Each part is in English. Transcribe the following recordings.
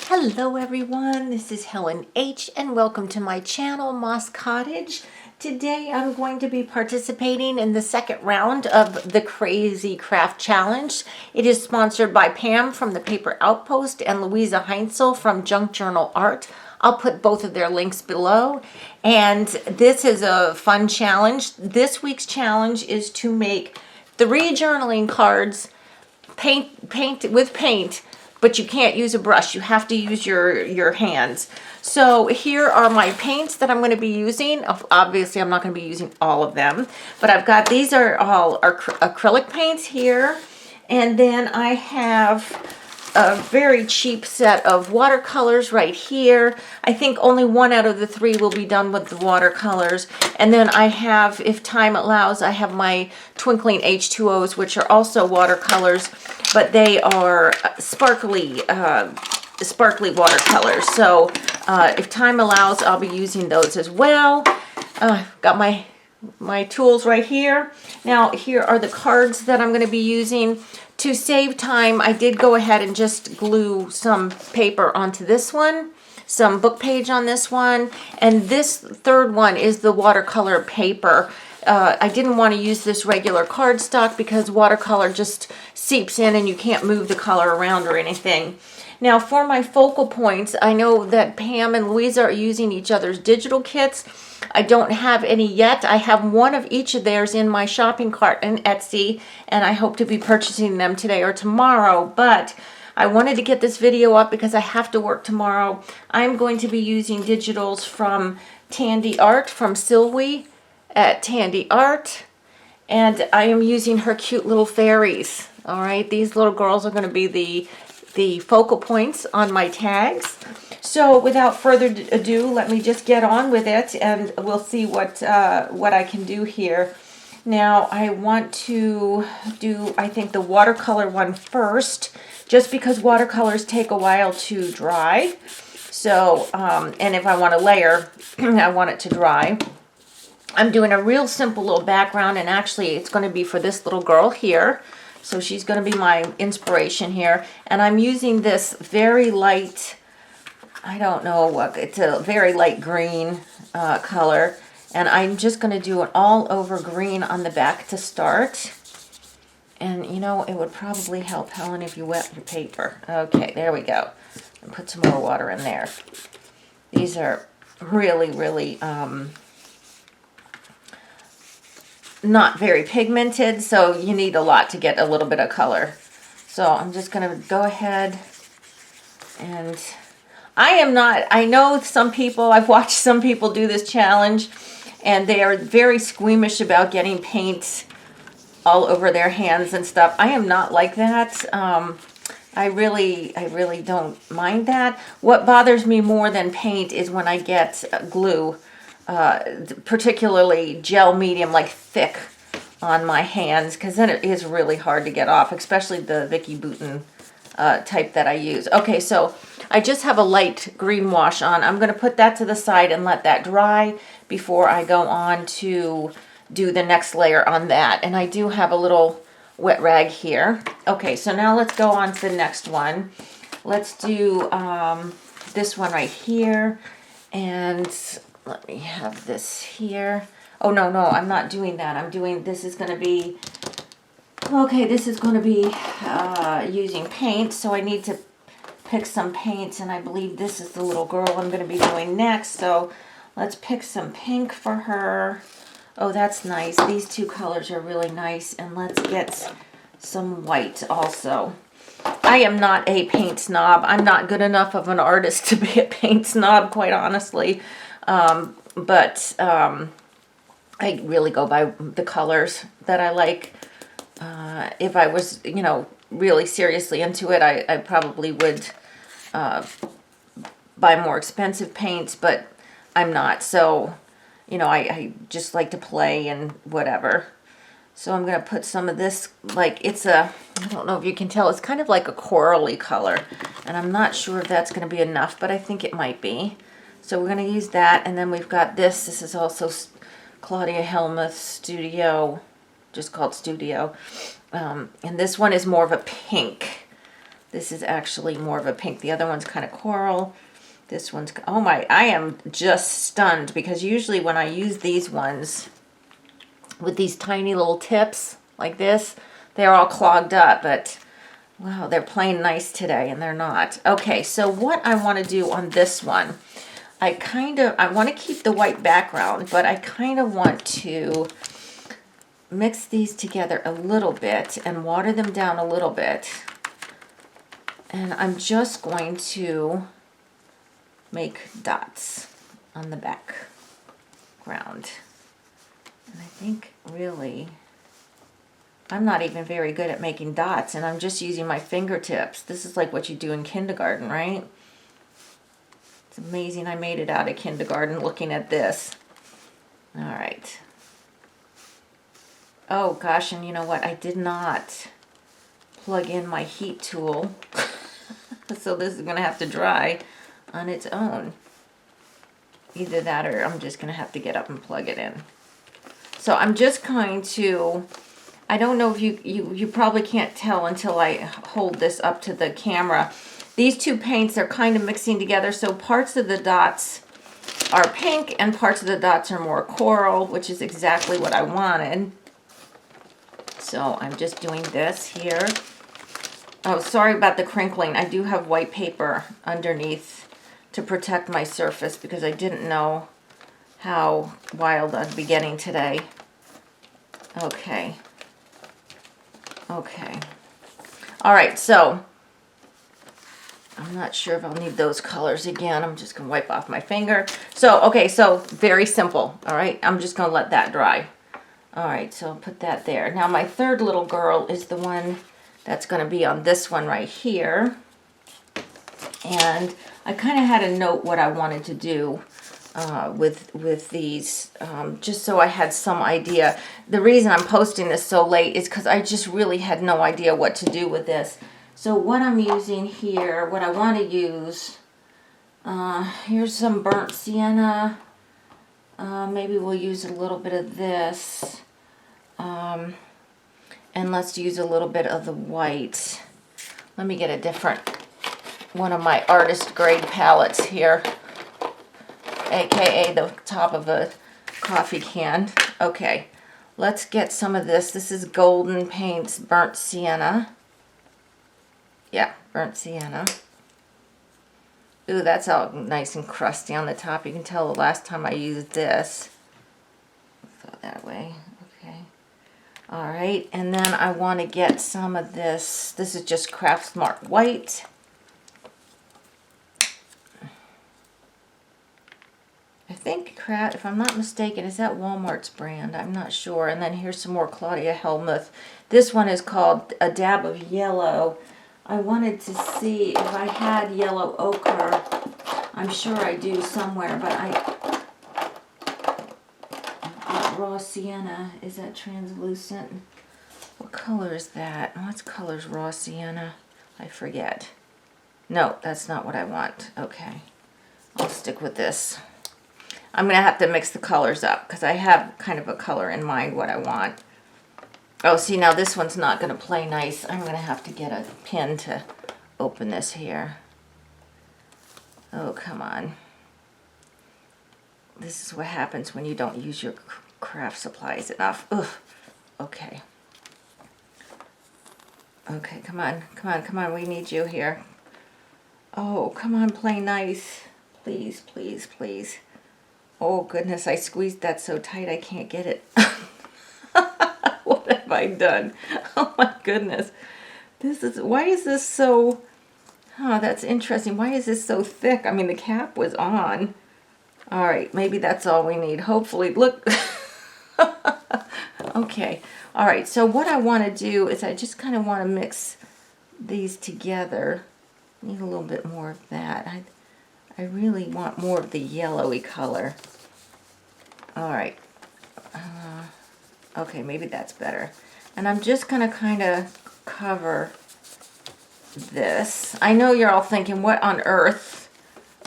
Hello everyone, this is Helen H. and welcome to my channel, Moss Cottage. Today I'm going to be participating in the second round of the Crazy Craft Challenge. It is sponsored by Pam from the Paper Outpost and Luise Heinzel from Junk Journal Art. I'll put both of their links below. And this is a fun challenge. This week's challenge is to make 3 journaling cards, paint with paint, but you can't use a brush. You have to use your hands. So here are my paints that I'm going to be using. Obviously, I'm not going to be using all of them, but I've got, these are all acrylic paints here. And then I have a very cheap set of watercolors right here. I think only 1 out of the 3 will be done with the watercolors. And then I have, if time allows, I have my twinkling H2Os, which are also watercolors, but they are sparkly watercolors. So if time allows, I'll be using those as well. Got my tools right here. Now here are the cards that I'm going to be using. To save time, I did go ahead and just glue some paper onto this one, some book page on this one, and this third one is the watercolor paper. I didn't want to use this regular cardstock because watercolor just seeps in and you can't move the color around or anything. Now for my focal points, I know that Pam and Luise are using each other's digital kits. I don't have any yet. I have one of each of theirs in my shopping cart in Etsy, and I hope to be purchasing them today or tomorrow, but I wanted to get this video up because I have to work tomorrow. I'm going to be using digitals from Tandiart, from Sylvie at Tandiart, and I am using her cute little fairies. All right, these little girls are going to be the focal points on my tags. So without further ado, let me just get on with it, and we'll see what I can do here. Now I want to do, I think, the watercolor one first, just because watercolors take a while to dry. So, and if I want to layer, I want it to dry. I'm doing a real simple little background, and actually it's going to be for this little girl here. So she's going to be my inspiration here. And I'm using this very light, I don't know what, it's a very light green color. And I'm just going to do an all over green on the back to start. And you know, it would probably help, Helen, if you wet your paper. Okay, there we go. And put some more water in there. These are really, really not very pigmented, so you need a lot to get a little bit of color. So I'm just going to go ahead, and I know some people, I've watched some people do this challenge, and they are very squeamish about getting paint all over their hands and stuff. I am not like that. I really don't mind that. What bothers me more than paint is when I get glue, particularly gel medium, like thick, on my hands, because then it is really hard to get off, especially the Vicky Bouton type that I use. Okay, so I just have a light green wash on. I'm going to put that to the side and let that dry before I go on to do the next layer on that. And I do have a little wet rag here. Okay, so now let's go on to the next one. Let's do this one right here, and let me have this here. Oh, no, I'm not doing that. I'm doing, this is going to be, okay, this is going to be using paint, so I need to pick some paints, and I believe this is the little girl I'm going to be doing next, so let's pick some pink for her. Oh, that's nice. These 2 colors are really nice, and let's get some white also. I am not a paint snob. I'm not good enough of an artist to be a paint snob, quite honestly. But I really go by the colors that I like. If I was, you know, really seriously into it, I probably would buy more expensive paints, but I'm not. So, you know, I just like to play and whatever. So I'm going to put some of this, like, it's a, I don't know if you can tell, it's kind of like a corally color. And I'm not sure if that's going to be enough, but I think it might be. So we're going to use that, and then we've got this. This is also Claudia Helmuth Studio, just called Studio. And this one is more of a pink. This is actually more of a pink. The other one's kind of coral. This one's, oh my, I am just stunned because usually when I use these ones with these tiny little tips like this, they're all clogged up, but wow, they're playing nice today and they're not. Okay, so what I want to do on this one, I want to keep the white background, but I kind of want to mix these together a little bit and water them down a little bit. And I'm just going to make dots on the background. And I think really, I'm not even very good at making dots, and I'm just using my fingertips. This is like what you do in kindergarten, right? It's amazing I made it out of kindergarten looking at this. All right. Oh gosh, and you know what? I did not plug in my heat tool. So this is going to have to dry on its own. Either that or I'm just going to have to get up and plug it in. So I'm just going to, I don't know if you probably can't tell until I hold this up to the camera. These two paints are kind of mixing together, so parts of the dots are pink and parts of the dots are more coral, which is exactly what I wanted. So I'm just doing this here. Oh, sorry about the crinkling. I do have white paper underneath to protect my surface because I didn't know how wild I'd be getting today. Okay. Okay. All right, so I'm not sure if I'll need those colors again. I'm just going to wipe off my finger. So, okay, so very simple. All right, I'm just going to let that dry. All right, so I'll put that there. Now, my third little girl is the one that's going to be on this one right here. And I kind of had a note what I wanted to do with these, just so I had some idea. The reason I'm posting this so late is because I just really had no idea what to do with this. So what I'm using here, what I want to use, here's some burnt sienna. Maybe we'll use a little bit of this. And let's use a little bit of the white. Let me get a different one of my artist grade palettes here, aka the top of a coffee can. Okay, let's get some of this. This is Golden Paints Burnt Sienna. Yeah, burnt sienna. Ooh, that's all nice and crusty on the top. You can tell the last time I used this. Throw that way. Okay. All right, and then I want to get some of this. This is just Craft Smart White. I think, if I'm not mistaken, is that Walmart's brand? I'm not sure. And then here's some more Claudia Hellmuth. This one is called A Dab of Yellow. I wanted to see if I had yellow ochre. I'm sure I do somewhere, but raw sienna. Is that translucent? What color is that? What color's raw sienna? I forget. No, that's not what I want. Okay. I'll stick with this. I'm going to have to mix the colors up because I have kind of a color in mind what I want. Oh, see, now this one's not going to play nice. I'm going to have to get a pin to open this here. Oh, come on. This is what happens when you don't use your craft supplies enough. Ugh. Okay. Okay, come on. Come on, come on. We need you here. Oh, come on, play nice. Please, please, please. Oh, goodness, I squeezed that so tight I can't get it. What have I done? Oh, my goodness. Why is this so... Oh, that's interesting. Why is this so thick? I mean, the cap was on. All right, maybe that's all we need. Hopefully, look. Okay. All right, so what I want to do is I just kind of want to mix these together. Need a little bit more of that. I really want more of the yellowy color. All right. Okay, maybe that's better. And I'm just going to kind of cover this. I know you're all thinking, what on earth?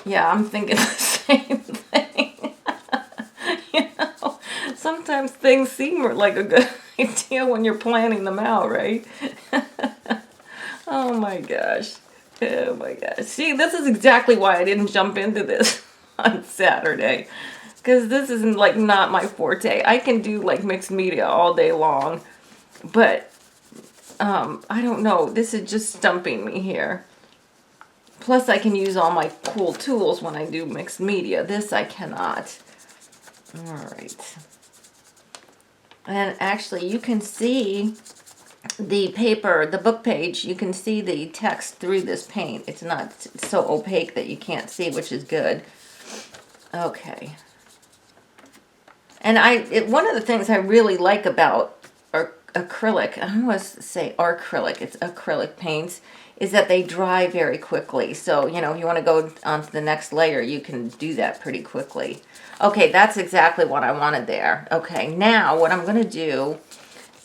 Yeah, I'm thinking the same thing. You know, sometimes things seem like a good idea when you're planning them out, right? Oh my gosh. Oh my gosh. See, this is exactly why I didn't jump into this on Saturday. Because this is like not my forte. I can do like mixed media all day long. But I don't know. This is just stumping me here. Plus I can use all my cool tools when I do mixed media. This I cannot. Alright. And actually you can see the paper, the book page, you can see the text through this paint. It's not so opaque that you can't see, which is good. Okay. And one of the things I really like about acrylic, I almost say acrylic, it's acrylic paints, is that they dry very quickly. So, you know, if you want to go on to the next layer, you can do that pretty quickly. Okay, that's exactly what I wanted there. Okay, now what I'm going to do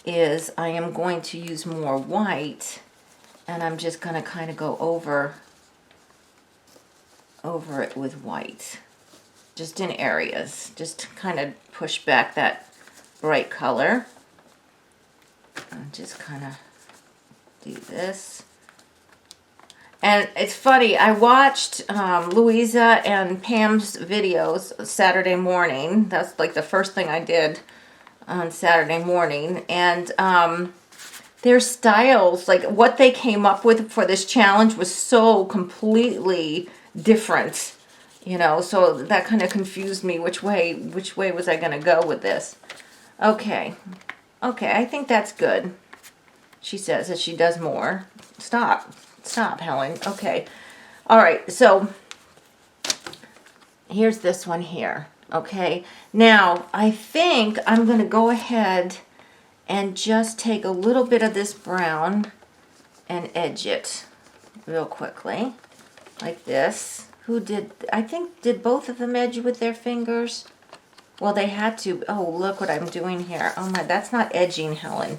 is I am going to use more white, and I'm just going to kind of go over it with white, just in areas, just to kind of push back that bright color. And just kind of do this. And it's funny, I watched Louisa and Pam's videos Saturday morning. That's like the first thing I did on Saturday morning. And their styles, like what they came up with for this challenge was so completely different. You know, so that kind of confused me. Which way was I going to go with this? Okay, I think that's good. She says as she does more. Stop, Helen. Okay, all right. So here's this one here. Okay, now I think I'm going to go ahead and just take a little bit of this brown and edge it real quickly, like this. Did both of them edge with their fingers? Well, they had to. Oh, look what I'm doing here. Oh my, that's not edging, Helen.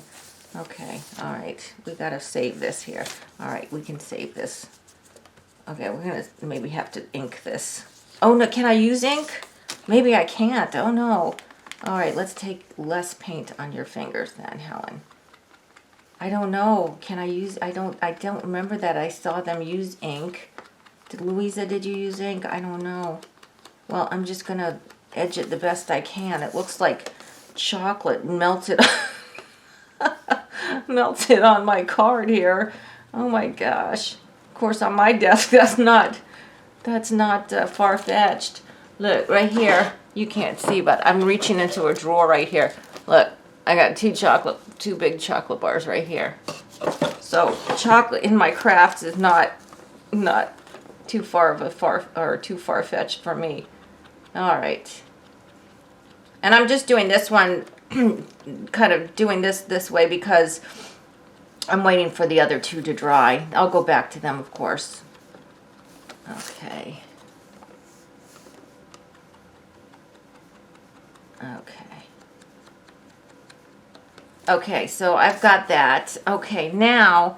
Okay, all right. We gotta save this here. All right, we can save this. Okay, we're gonna maybe have to ink this. Oh no, can I use ink? Maybe I can't. Oh no. All right, let's take less paint on your fingers then, Helen. I don't know. Can I use? I don't remember that I saw them use ink. Louisa, did you use ink? I don't know. Well, I'm just gonna edge it the best I can. It looks like chocolate melted melted on my card here. Oh my gosh. Of course on my desk that's not far-fetched. Look right here, you can't see, but I'm reaching into a drawer right here. Look, I got two big chocolate bars right here. So chocolate in my crafts is not too far-fetched for me. All right. And I'm just doing this one, kind of doing this way because I'm waiting for the other two to dry. I'll go back to them, of course. Okay. Okay, so I've got that. Okay, now,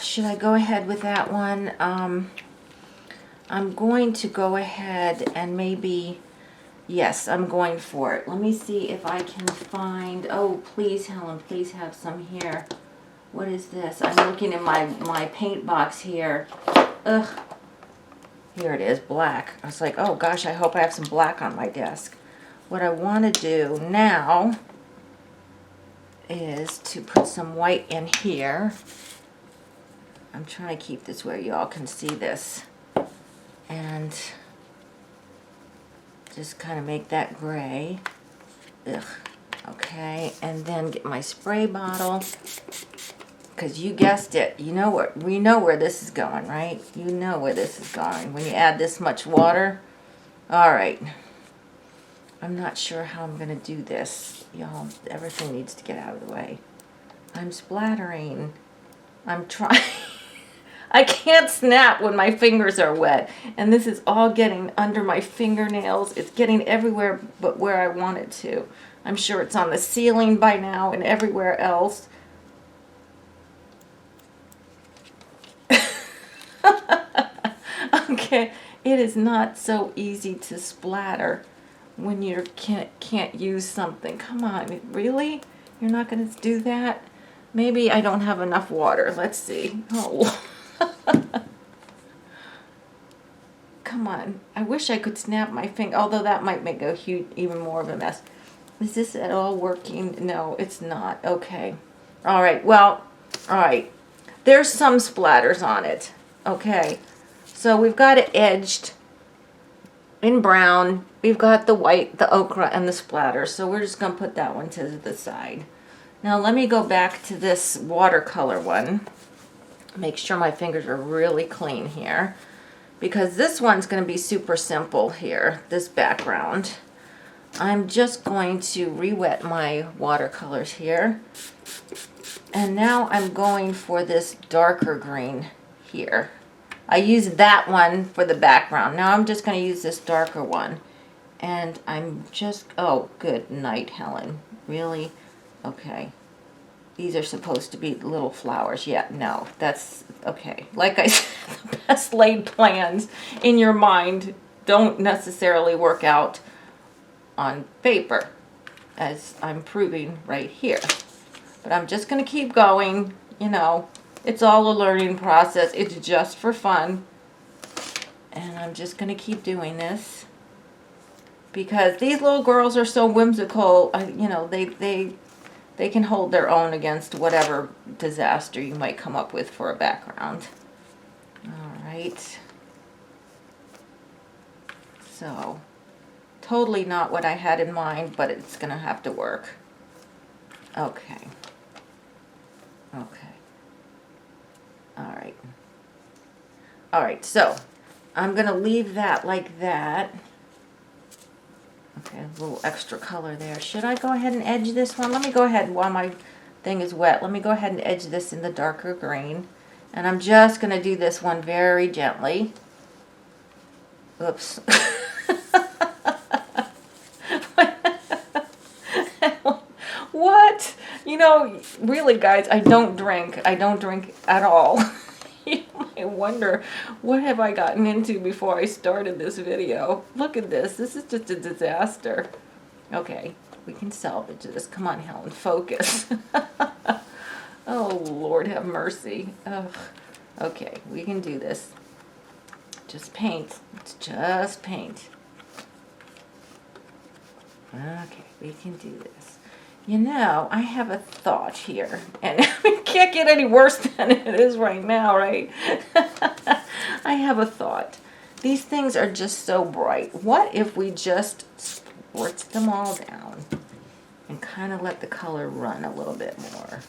should I go ahead with that one? I'm going to go ahead and maybe, yes, I'm going for it. Let me see if I can find, oh, please, Helen, please have some here. What is this? I'm looking in my paint box here. Ugh. Here it is, black. I was like, oh gosh, I hope I have some black on my desk. What I want to do now is to put some white in here. I'm trying to keep this where y'all can see this. And just kind of make that gray. Ugh. Okay, and then get my spray bottle. Because you guessed it, we know where this is going, right? You know where this is going when you add this much water. All right. I'm not sure how I'm going to do this. Y'all, everything needs to get out of the way. I'm splattering. I'm trying. I can't snap when my fingers are wet. And this is all getting under my fingernails. It's getting everywhere but where I want it to. I'm sure it's on the ceiling by now and everywhere else. Okay, it is not so easy to splatter when you can't use something. Come on, really? You're not going to do that? Maybe I don't have enough water. Let's see. Oh. Come on. I wish I could snap my finger, although that might make a huge, even more of a mess. Is this at all working? No, it's not. Okay. All right. Well, all right. There's some splatters on it. Okay. So we've got it edged in brown. We've got the white, the ochre, and the splatter. So we're just going to put that one to the side. Now let me go back to this watercolor one. Make sure my fingers are really clean here, because this one's going to be super simple here, this background. I'm just going to re-wet my watercolors here. And now I'm going for this darker green here. I used that one for the background. Now I'm just going to use this darker one. And I'm just, oh, good night, Helen. Really? Okay. These are supposed to be little flowers. Yeah, no, that's, okay. Like I said, the best laid plans in your mind don't necessarily work out on paper, as I'm proving right here. But I'm just going to keep going. You know, it's all a learning process. It's just for fun. And I'm just going to keep doing this, because these little girls are so whimsical. You know, they can hold their own against whatever disaster you might come up with for a background. All right. So, totally not what I had in mind, but it's going to have to work. Okay. Okay. All right. All right, so I'm going to leave that like that. Okay, a little extra color there. Should I go ahead and edge this one? Let me go ahead, while my thing is wet, let me go ahead and edge this in the darker green. And I'm just going to do this one very gently. Oops. What? You know, really, guys, I don't drink. I don't drink at all. You might wonder, what have I gotten into before I started this video? Look at this. This is just a disaster. Okay, we can salvage this. Come on, Helen, focus. Oh, Lord have mercy. Ugh. Okay, we can do this. Just paint. It's just paint. Okay, we can do this. You know, I have a thought here, and it can't get any worse than it is right now, right? I have a thought. These things are just so bright. What if we just spritz them all down and kind of let the color run a little bit more?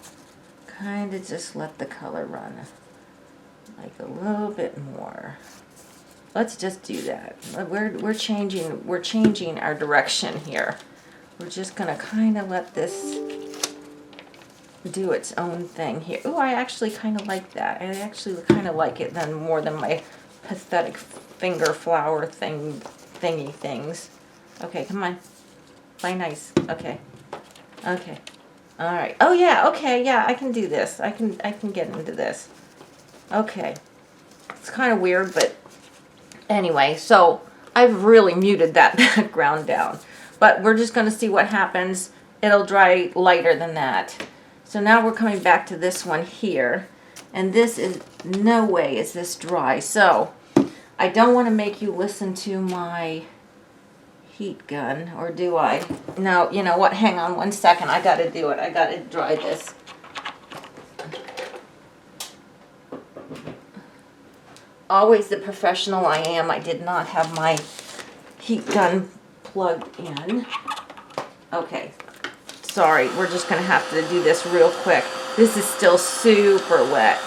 Kind of just let the color run like a little bit more. Let's just do that. We're changing our direction here. We're just going to kind of let this do its own thing here. Oh, I actually kind of like that. I actually kind of like it more than my pathetic finger flower thingy things. Okay, come on. Play nice. Okay. Okay. All right. Oh yeah, okay. Yeah, I can do this. I can get into this. Okay. It's kind of weird, but anyway, so I've really muted that background down. But we're just going to see what happens. It'll dry lighter than that. So now we're coming back to this one here. And this is, no way is this dry. So I don't want to make you listen to my heat gun, or do I? No, you know what? Hang on one second. I got to do it. I got to dry this. Always the professional I am, I did not have my heat gun plugged in. Okay, sorry, we're just gonna have to do this real quick. This is still super wet.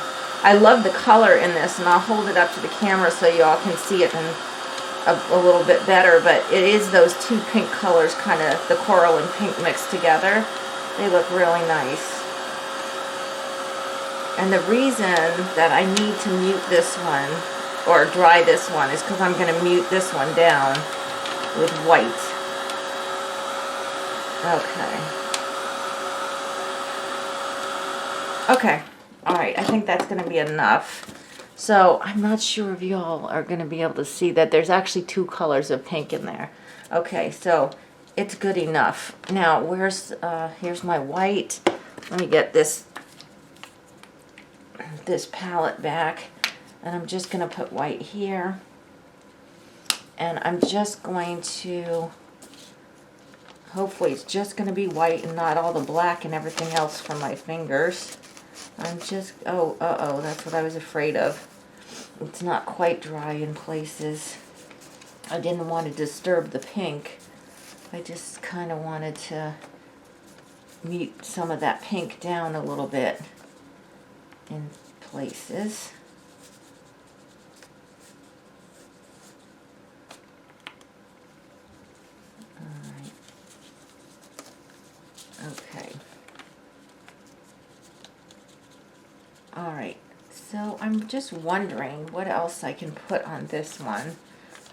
I love the color in this, and I'll hold it up to the camera so y'all can see it in a little bit better, but it is those two pink colors, kind of the coral and pink mixed together. They look really nice. And the reason that I need to mute this one, or dry this one, is because I'm going to mute this one down with white. Okay. Okay. Alright, I think that's going to be enough. So, I'm not sure if y'all are going to be able to see that there's actually two colors of pink in there. Okay, so it's good enough. Now, here's my white. Let me get this this palette back, and I'm just going to put white here. And I'm just going to, hopefully it's just going to be white and not all the black and everything else from my fingers. I'm just, oh, that's what I was afraid of. It's not quite dry in places. I didn't want to disturb the pink. I just kind of wanted to mute some of that pink down a little bit in places. Alright. Okay. Alright, so I'm just wondering what else I can put on this one.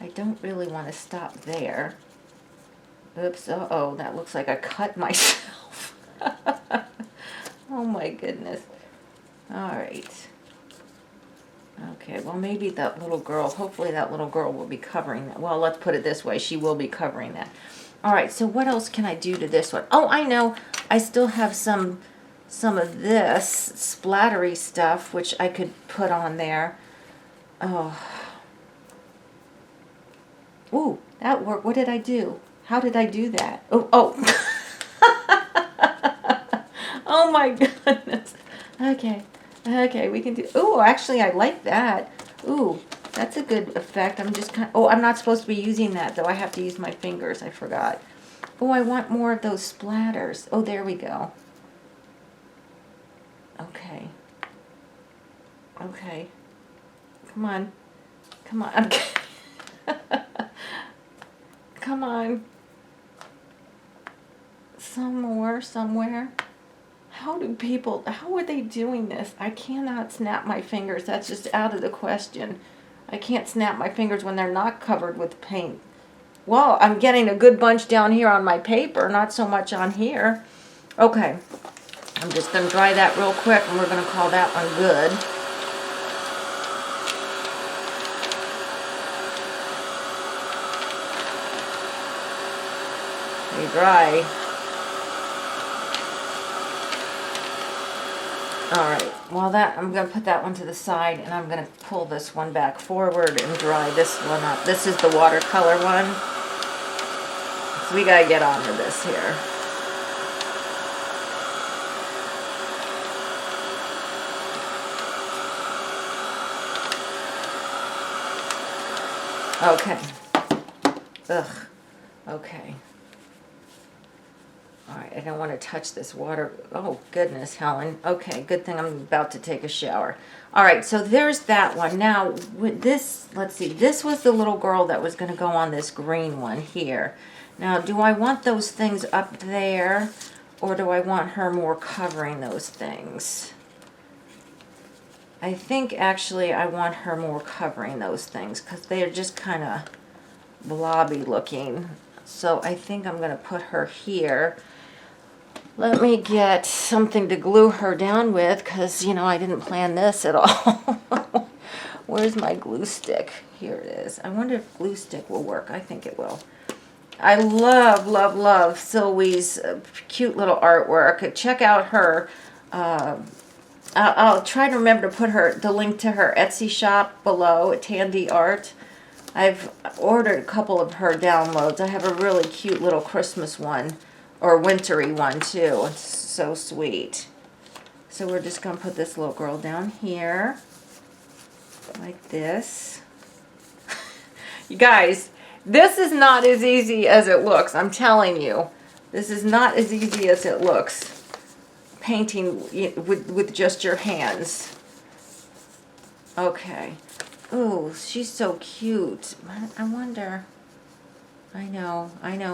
I don't really want to stop there. Oops, uh-oh, that looks like I cut myself. Oh my goodness. Alright. Okay, well maybe that little girl, hopefully that little girl will be covering that. Well, let's put it this way, she will be covering that. Alright, so what else can I do to this one? Oh, I know, I still have some of this splattery stuff, which I could put on there. Oh. Ooh, that worked. What did I do? How did I do that? Oh. Oh my goodness. Okay, we can do, ooh, actually I like that. Ooh, that's a good effect. I'm just kind of, oh, I'm not supposed to be using that though. I have to use my fingers. I forgot. Oh, I want more of those splatters. Oh, there we go. Okay. Okay. Come on. Come on. Come on. Some more somewhere. How are they doing this? I cannot snap my fingers. That's just out of the question. I can't snap my fingers when they're not covered with paint. Well, I'm getting a good bunch down here on my paper, not so much on here. Okay. I'm just going to dry that real quick, and we're going to call that one good. Pretty dry. Alright, well I'm going to put that one to the side, and I'm going to pull this one back forward and dry this one up. This is the watercolor one. So we got to get on to this here. Okay. Ugh. Okay. Alright, I don't want to touch this water. Oh, goodness, Helen. Okay, good thing I'm about to take a shower. Alright, so there's that one. Now, with this, let's see. This was the little girl that was going to go on this green one here. Now, do I want those things up there, or do I want her more covering those things? I think actually I want her more covering those things because they are just kind of blobby looking. So I think I'm going to put her here. Let me get something to glue her down with because, you know, I didn't plan this at all. Where's my glue stick? Here it is. I wonder if glue stick will work. I think it will. I love, love, love Sylvie's cute little artwork. Check out her I'll try to remember to put the link to her Etsy shop below at Tandiart. I've ordered a couple of her downloads. I have a really cute little Christmas one, or wintry one too. It's so sweet. So we're just going to put this little girl down here, like this. You guys, this is not as easy as it looks. I'm telling you. This is not as easy as it looks. Painting with just your hands. Okay. Ooh, she's so cute. I wonder. I know,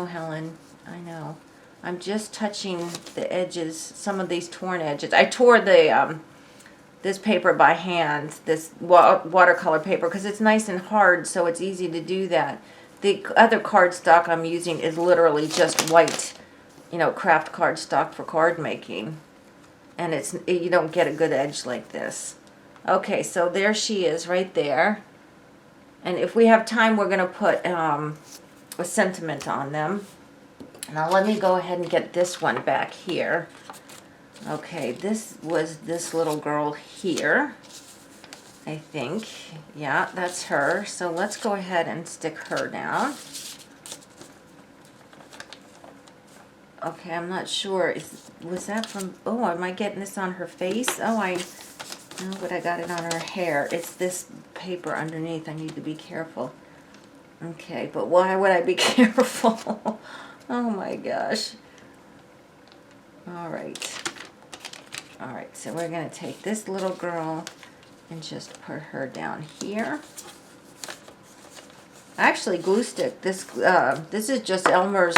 Helen. I know. I'm just touching the edges, some of these torn edges. I tore the this paper by hand, this watercolor paper, because it's nice and hard, so it's easy to do that. The other cardstock I'm using is literally just white, you know, craft cardstock for card making. And you don't get a good edge like this. Okay, so there she is right there. And if we have time, we're going to put a sentiment on them. Now let me go ahead and get this one back here. Okay, this was this little girl here, I think. Yeah, that's her. So let's go ahead and stick her down. Okay, I'm not sure. Was that from, oh, am I getting this on her face? Oh, no, but I got it on her hair. It's this paper underneath. I need to be careful. Okay, but why would I be careful? Oh my gosh. All right. All right, so we're going to take this little girl and just put her down here. Actually, glue stick. This is just Elmer's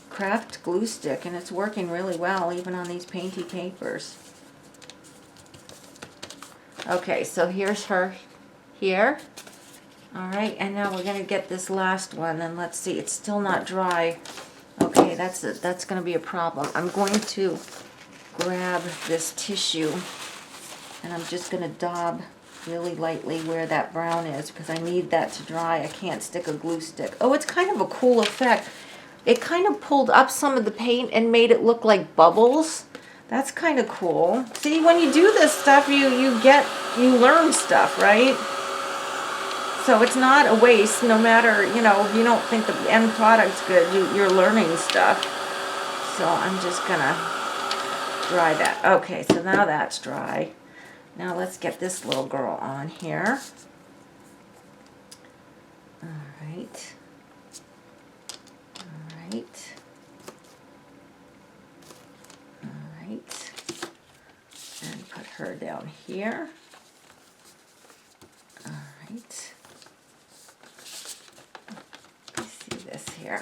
craft glue stick, and it's working really well even on these painty papers. Okay, so here's her here. All right, and now we're going to get this last one, and let's see, it's still not dry. Okay, that's going to be a problem. I'm going to grab this tissue, and I'm just going to daub really lightly where that brown is because I need that to dry. I can't stick a glue stick. Oh, it's kind of a cool effect. It kind of pulled up some of the paint and made it look like bubbles. That's kind of cool. See, when you do this stuff, you learn stuff, right? So it's not a waste, no matter, you know, if you don't think the end product's good, you're learning stuff. So I'm just gonna dry that. Okay, so now that's dry. Now let's get this little girl on here. All right. All right. All right. And put her down here. All right. This here.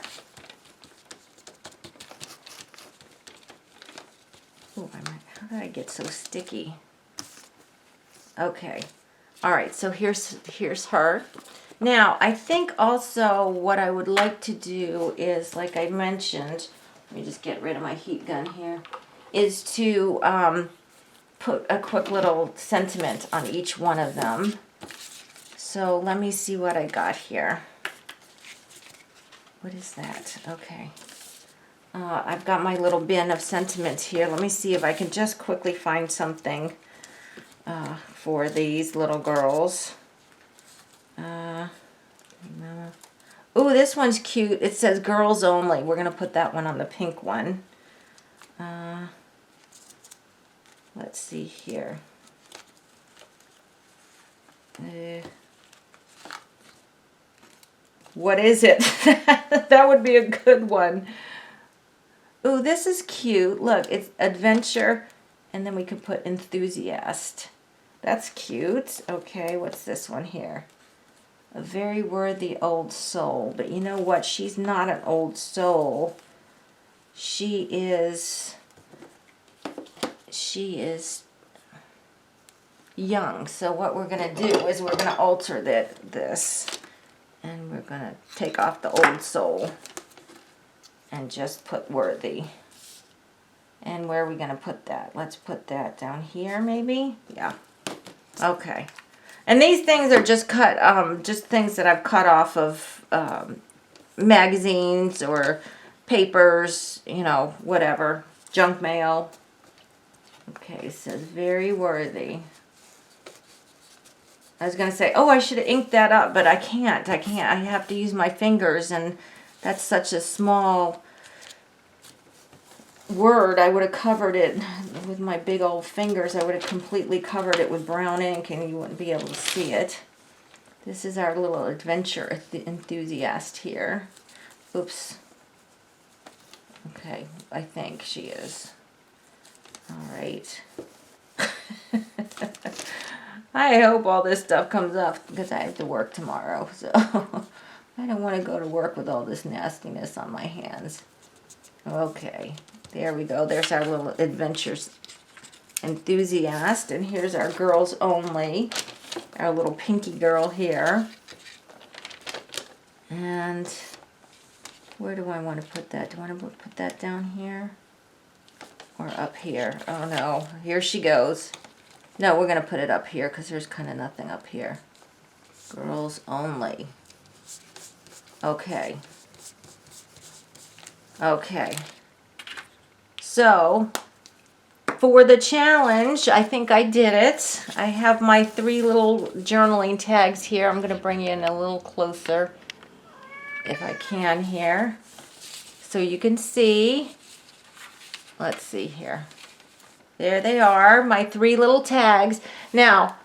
Oh, how did I get so sticky? Okay. All right, so here's her. Now, I think also what I would like to do is, like I mentioned, let me just get rid of my heat gun here, is to put a quick little sentiment on each one of them. So let me see what I got here. What is that? Okay. I've got my little bin of sentiments here. Let me see if I can just quickly find something for these little girls. Oh, this one's cute. It says girls only. We're going to put that one on the pink one. Let's see here. What is it? That would be a good one. Ooh, this is cute. Look, it's adventure, and then we could put enthusiast. That's cute. Okay, what's this one here? A very worthy old soul. But you know what? She's not an old soul. She is young. So what we're going to do is we're going to alter this. And we're going to take off the old soul and just put worthy. And where are we going to put that? Let's put that down here maybe. Yeah. Okay. And these things are just cut, just things that I've cut off of magazines or papers, you know, whatever. Junk mail. Okay, it says very worthy. I was going to say, oh, I should have inked that up, but I can't. I have to use my fingers, and that's such a small word. I would have covered it with my big old fingers. I would have completely covered it with brown ink, and you wouldn't be able to see it. This is our little adventure enthusiast here. Oops. Okay, I think she is. All right. I hope all this stuff comes up because I have to work tomorrow. So I don't want to go to work with all this nastiness on my hands. Okay, there we go. There's our little adventures enthusiast. And here's our girls only. Our little pinky girl here. And where do I want to put that? Do I want to put that down here? Or up here? Oh no, here she goes. No, we're going to put it up here because there's kind of nothing up here. Girls only. Okay. Okay. So, for the challenge, I think I did it. I have my 3 little journaling tags here. I'm going to bring you in a little closer if I can here, so you can see. Let's see here. There they are, my 3 little tags. Now,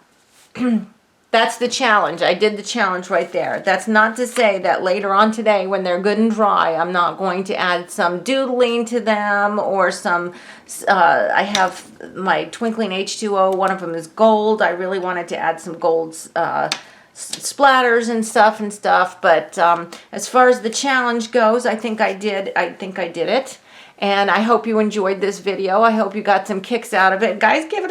that's the challenge. I did the challenge right there. That's not to say that later on today, when they're good and dry, I'm not going to add some doodling to them or some, I have my Twinkling H2O. One of them is gold. I really wanted to add some gold splatters and stuff. But as far as the challenge goes, I think I did it. And I hope you enjoyed this video. I hope you got some kicks out of it. Guys, give it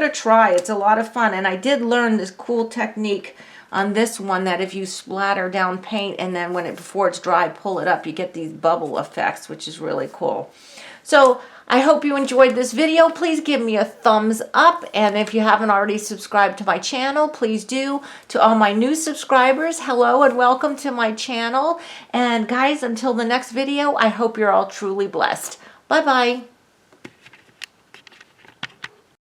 a try. It's a lot of fun. And I did learn this cool technique on this one, that if you splatter down paint and then before it's dry, pull it up, you get these bubble effects, which is really cool. So I hope you enjoyed this video. Please give me a thumbs up. And if you haven't already subscribed to my channel, please do. To all my new subscribers, hello and welcome to my channel. And guys, until the next video, I hope you're all truly blessed. Bye-bye.